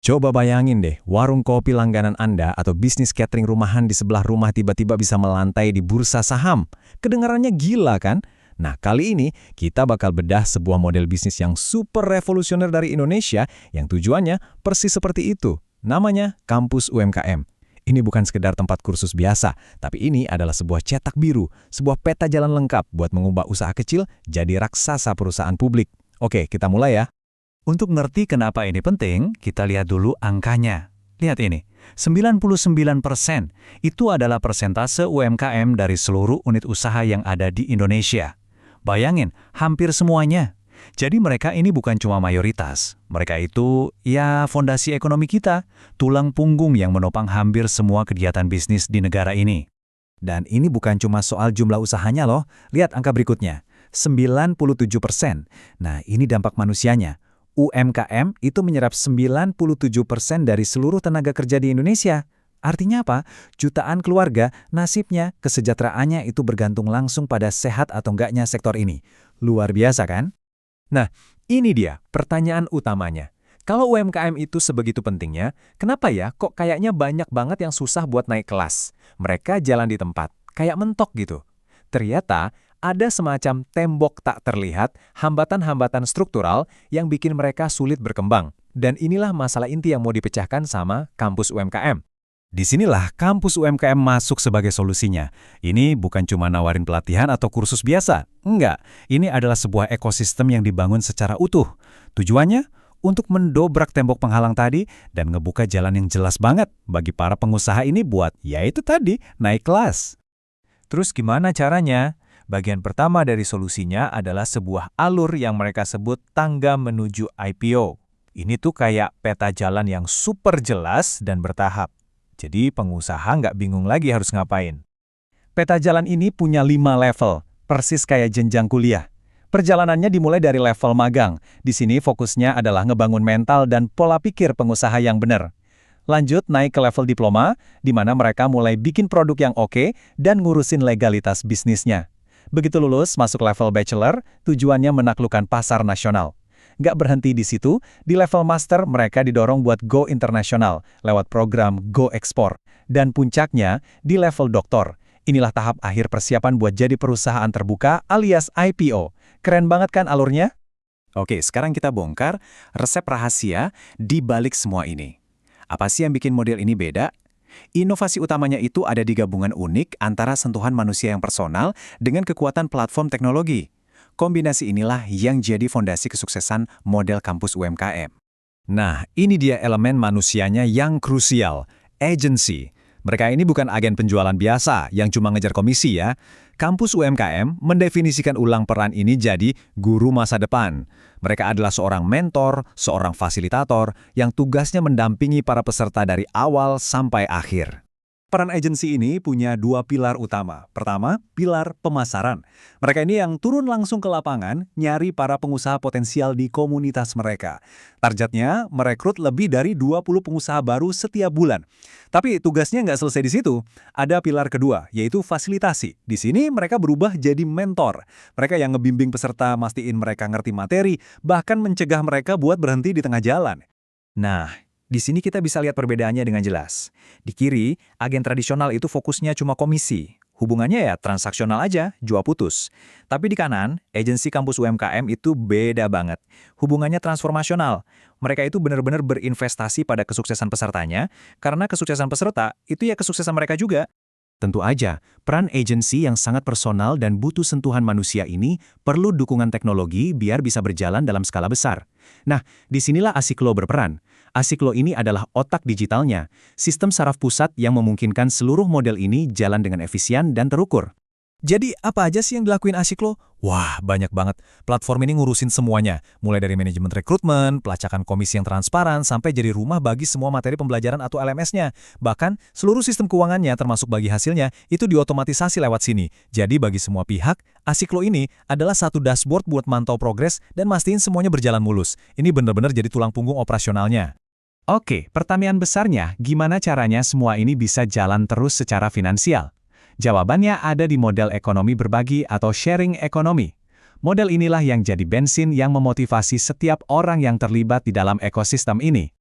Coba bayangin deh, warung kopi langganan Anda atau bisnis catering rumahan di sebelah rumah tiba-tiba bisa melantai di bursa saham. Kedengarannya gila kan? Nah, kali ini kita bakal bedah sebuah model bisnis yang super revolusioner dari Indonesia yang tujuannya persis seperti itu. Namanya Kampus UMKM. Ini bukan sekedar tempat kursus biasa, tapi ini adalah sebuah cetak biru, sebuah peta jalan lengkap buat mengubah usaha kecil jadi raksasa perusahaan publik. Oke, kita mulai ya. Untuk ngerti kenapa ini penting, kita lihat dulu angkanya. Lihat ini, 99% itu adalah persentase UMKM dari seluruh unit usaha yang ada di Indonesia. Bayangin, hampir semuanya. Jadi mereka ini bukan cuma mayoritas. Mereka itu, ya fondasi ekonomi kita, tulang punggung yang menopang hampir semua kegiatan bisnis di negara ini. Dan ini bukan cuma soal jumlah usahanya loh. Lihat angka berikutnya, 97%. Nah, ini dampak manusianya. UMKM itu menyerap 97% dari seluruh tenaga kerja di Indonesia. Artinya apa? Jutaan keluarga, nasibnya, kesejahteraannya itu bergantung langsung pada sehat atau enggaknya sektor ini. Luar biasa kan? Nah, ini dia pertanyaan utamanya. Kalau UMKM itu sebegitu pentingnya, kenapa ya kok kayaknya banyak banget yang susah buat naik kelas? Mereka jalan di tempat, kayak mentok gitu. Ternyata ada semacam tembok tak terlihat, hambatan-hambatan struktural yang bikin mereka sulit berkembang. Dan inilah masalah inti yang mau dipecahkan sama Kampus UMKM. Disinilah Kampus UMKM masuk sebagai solusinya. Ini bukan cuma nawarin pelatihan atau kursus biasa. Enggak, ini adalah sebuah ekosistem yang dibangun secara utuh. Tujuannya? Untuk mendobrak tembok penghalang tadi dan ngebuka jalan yang jelas banget bagi para pengusaha ini buat, yaitu tadi, naik kelas. Terus gimana caranya? Bagian pertama dari solusinya adalah sebuah alur yang mereka sebut tangga menuju IPO. Ini tuh kayak peta jalan yang super jelas dan bertahap. Jadi pengusaha nggak bingung lagi harus ngapain. Peta jalan ini punya 5 level, persis kayak jenjang kuliah. Perjalanannya dimulai dari level magang. Di sini fokusnya adalah ngebangun mental dan pola pikir pengusaha yang benar. Lanjut naik ke level diploma, di mana mereka mulai bikin produk yang oke dan ngurusin legalitas bisnisnya. Begitu lulus, masuk level bachelor, tujuannya menaklukkan pasar nasional. Nggak berhenti di situ, di level master mereka didorong buat go internasional lewat program Go Ekspor. Dan puncaknya, di level doktor. Inilah tahap akhir persiapan buat jadi perusahaan terbuka alias IPO. Keren banget kan alurnya? Oke, sekarang kita bongkar resep rahasia di balik semua ini. Apa sih yang bikin model ini beda? Inovasi utamanya itu ada di gabungan unik antara sentuhan manusia yang personal dengan kekuatan platform teknologi. Kombinasi inilah yang jadi fondasi kesuksesan model kampus UMKM. Nah, ini dia elemen manusianya yang krusial, agency. Mereka ini bukan agen penjualan biasa yang cuma ngejar komisi ya. Kampus UMKM mendefinisikan ulang peran ini jadi guru masa depan. Mereka adalah seorang mentor, seorang fasilitator yang tugasnya mendampingi para peserta dari awal sampai akhir. Peran agensi ini punya 2 pilar utama. Pertama, pilar pemasaran. Mereka ini yang turun langsung ke lapangan, nyari para pengusaha potensial di komunitas mereka. Targetnya merekrut lebih dari 20 pengusaha baru setiap bulan. Tapi tugasnya nggak selesai di situ. Ada pilar kedua, yaitu fasilitasi. Di sini mereka berubah jadi mentor. Mereka yang ngebimbing peserta, mastiin mereka ngerti materi, bahkan mencegah mereka buat berhenti di tengah jalan. Nah, di sini kita bisa lihat perbedaannya dengan jelas. Di kiri, agen tradisional itu fokusnya cuma komisi. Hubungannya ya transaksional aja, jual putus. Tapi di kanan, agensi kampus UMKM itu beda banget. Hubungannya transformasional. Mereka itu benar-benar berinvestasi pada kesuksesan pesertanya, karena kesuksesan peserta itu ya kesuksesan mereka juga. Tentu aja, peran agensi yang sangat personal dan butuh sentuhan manusia ini perlu dukungan teknologi biar bisa berjalan dalam skala besar. Nah, disinilah Asiklo berperan. Asiklo ini adalah otak digitalnya, sistem saraf pusat yang memungkinkan seluruh model ini jalan dengan efisien dan terukur. Jadi apa aja sih yang dilakuin Asiklo? Wah, banyak banget. Platform ini ngurusin semuanya, mulai dari manajemen rekrutmen, pelacakan komisi yang transparan, sampai jadi rumah bagi semua materi pembelajaran atau LMS-nya. Bahkan, seluruh sistem keuangannya termasuk bagi hasilnya, itu diotomatisasi lewat sini. Jadi bagi semua pihak, Asiklo ini adalah satu dashboard buat mantau progres dan mastiin semuanya berjalan mulus. Ini benar-benar jadi tulang punggung operasionalnya. Oke, pertanyaan besarnya, gimana caranya semua ini bisa jalan terus secara finansial? Jawabannya ada di model ekonomi berbagi atau sharing ekonomi. Model inilah yang jadi bensin yang memotivasi setiap orang yang terlibat di dalam ekosistem ini.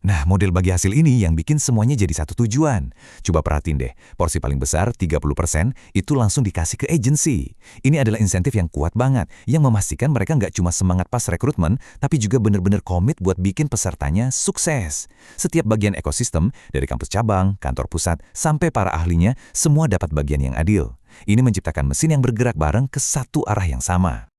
Nah, model bagi hasil ini yang bikin semuanya jadi satu tujuan. Coba perhatiin deh, porsi paling besar 30% itu langsung dikasih ke agensi. Ini adalah insentif yang kuat banget, yang memastikan mereka nggak cuma semangat pas rekrutmen, tapi juga bener-bener komit buat bikin pesertanya sukses. Setiap bagian ekosistem, dari kampus cabang, kantor pusat, sampai para ahlinya, semua dapat bagian yang adil. Ini menciptakan mesin yang bergerak bareng ke satu arah yang sama.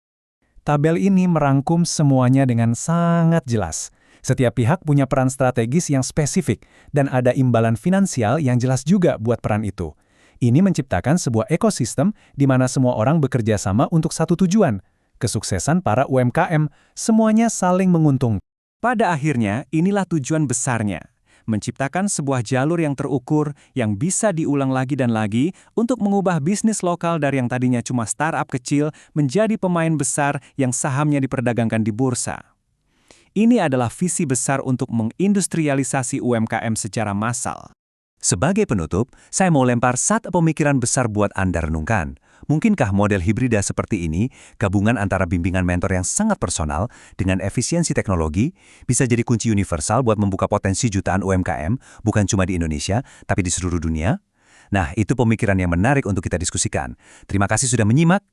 Tabel ini merangkum semuanya dengan sangat jelas. Setiap pihak punya peran strategis yang spesifik, dan ada imbalan finansial yang jelas juga buat peran itu. Ini menciptakan sebuah ekosistem di mana semua orang bekerja sama untuk satu tujuan, kesuksesan para UMKM, semuanya saling menguntungkan. Pada akhirnya, inilah tujuan besarnya. Menciptakan sebuah jalur yang terukur, yang bisa diulang lagi dan lagi untuk mengubah bisnis lokal dari yang tadinya cuma startup kecil menjadi pemain besar yang sahamnya diperdagangkan di bursa. Ini adalah visi besar untuk mengindustrialisasi UMKM secara massal. Sebagai penutup, saya mau lempar satu pemikiran besar buat Anda renungkan. Mungkinkah model hibrida seperti ini, gabungan antara bimbingan mentor yang sangat personal dengan efisiensi teknologi, bisa jadi kunci universal buat membuka potensi jutaan UMKM, bukan cuma di Indonesia, tapi di seluruh dunia? Nah, itu pemikiran yang menarik untuk kita diskusikan. Terima kasih sudah menyimak.